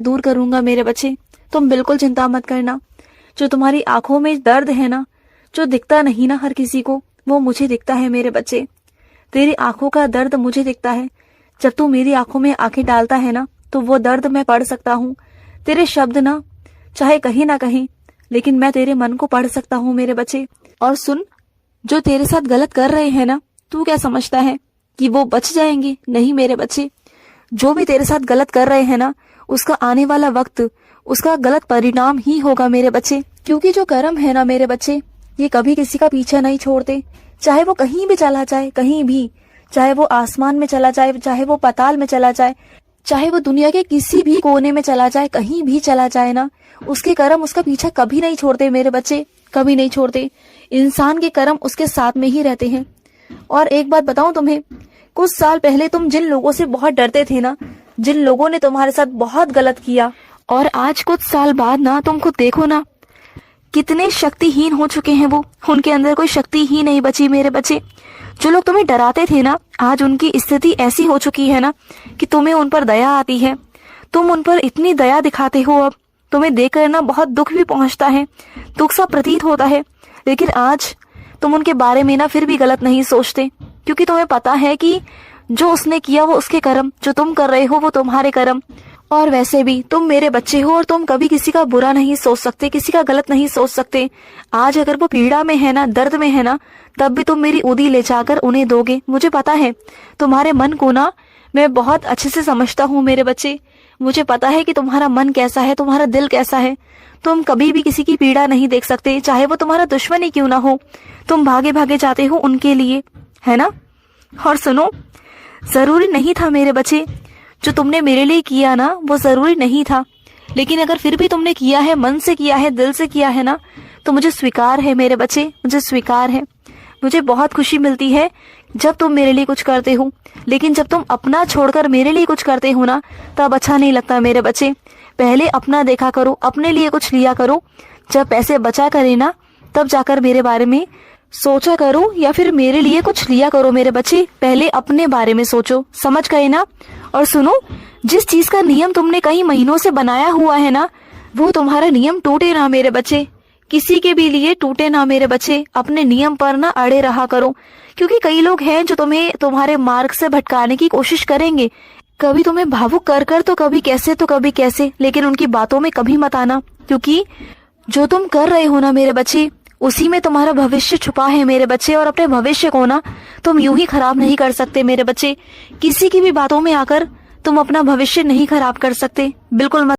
दूर करूंगा मेरे बच्चे, तुम बिल्कुल चिंता मत करना। जो तुम्हारी आंखों में दर्द है ना, जो दिखता नहीं ना हर किसी को, वो मुझे दिखता है मेरे बच्चे। तेरी आंखों का दर्द मुझे दिखता है। जब तू मेरी आंखों में आंखें डालता है ना, तो वो दर्द मैं पढ़ सकता हूँ। तेरे शब्द ना चाहे कहीं ना कहीं, लेकिन मैं तेरे मन को पढ़ सकता हूँ मेरे बच्चे। और सुन, जो तेरे साथ गलत कर रहे हैं ना, तू क्या समझता है कि वो बच जाएंगे? नहीं मेरे बच्चे, जो भी तेरे साथ गलत कर रहे हैं ना, उसका आने वाला वक्त उसका गलत परिणाम ही होगा मेरे बच्चे। क्योंकि जो कर्म है ना मेरे बच्चे, ये कभी किसी का पीछा नहीं छोड़ते। चाहे वो कहीं भी चला जाए, कहीं भी, चाहे वो आसमान में चला जाए, चाहे वो पाताल में चला जाए, चाहे वो दुनिया के किसी भी कोने में चला जाए, कहीं भी चला जाए ना, उसके कर्म उसका पीछा कभी नहीं छोड़ते मेरे बच्चे, कभी नहीं छोड़ते। इंसान के कर्म उसके साथ में ही रहते हैं। और एक बात बताऊं तुम्हें, कुछ साल पहले तुम जिन लोगों से बहुत डरते थे ना, जिन लोगों ने तुम्हारे साथ बहुत गलत किया, और आज कुछ साल बाद ना तुम खुद देखो ना, कितने शक्तिहीन हो चुके हैं वो। उनके अंदर कोई शक्ति ही नहीं बची मेरे बच्चे। जो लोग तुम्हें डराते थे ना, आज उनकी स्थिति ऐसी हो चुकी है ना कि तुम्हें उन पर दया आती है। तुम उन पर इतनी दया दिखाते हो, अब तुम्हें देखकर ना बहुत दुख भी पहुंचता है, दुख सा प्रतीत होता है। लेकिन आज तुम उनके बारे में ना फिर भी गलत नहीं सोचते, क्योंकि तुम्हें पता है कि जो उसने किया वो उसके कर्म, जो तुम कर रहे हो वो तुम्हारे कर्म। और वैसे भी तुम मेरे बच्चे हो, और तुम कभी किसी का बुरा नहीं सोच सकते, किसी का गलत नहीं सोच सकते। आज अगर वो पीड़ा में है ना, दर्द में है ना, तब भी तुम मेरी उदी ले जाकर उन्हें दोगे। मुझे पता है तुम्हारे मन को ना मैं बहुत अच्छे से समझता हूँ मेरे बच्चे। मुझे पता है कि तुम्हारा मन कैसा है, तुम्हारा दिल कैसा है। तुम कभी भी किसी की पीड़ा नहीं देख सकते, चाहे वो तुम्हारा दुश्मन ही क्यों ना हो। तुम भागे भागे जाते हो उनके लिए, है ना। और सुनो, जरूरी नहीं था मेरे बच्चे, जो तुमने मेरे लिए किया ना, वो जरूरी नहीं था। लेकिन अगर फिर भी तुमने किया है, मन से किया है, दिल से किया है ना, तो मुझे स्वीकार है मेरे बच्चे, मुझे स्वीकार है। मुझे बहुत खुशी मिलती है जब तुम मेरे लिए कुछ करते हो। लेकिन जब तुम अपना छोड़कर मेरे लिए कुछ करते हो ना, तब अच्छा नहीं लगता मेरे बच्चे। पहले अपना देखा करो, अपने लिए कुछ लिया करो। जब पैसे बचा करे ना, तब जाकर मेरे बारे में सोचा करो, या फिर मेरे लिए कुछ लिया करो मेरे बच्चे। पहले अपने बारे में सोचो, समझ गए ना। और सुनो, जिस चीज का नियम तुमने कई महीनों से बनाया हुआ है ना, वो तुम्हारा नियम टूटे ना मेरे बच्चे, किसी के भी लिए टूटे ना मेरे बच्चे। अपने नियम पर ना अड़े रहा करो, क्योंकि कई लोग हैं जो तुम्हें तुम्हारे मार्ग से भटकाने की कोशिश करेंगे। कभी तुम्हें भावुक कर कर तो कभी कैसे तो कभी कैसे, लेकिन उनकी बातों में कभी मत आना, क्योंकि जो तुम कर रहे हो ना मेरे बच्चे, उसी में तुम्हारा भविष्य छुपा है मेरे बच्चे। और अपने भविष्य को ना तुम यूं ही खराब नहीं कर सकते मेरे बच्चे। किसी की भी बातों में आकर तुम अपना भविष्य नहीं खराब कर सकते, बिल्कुल मत।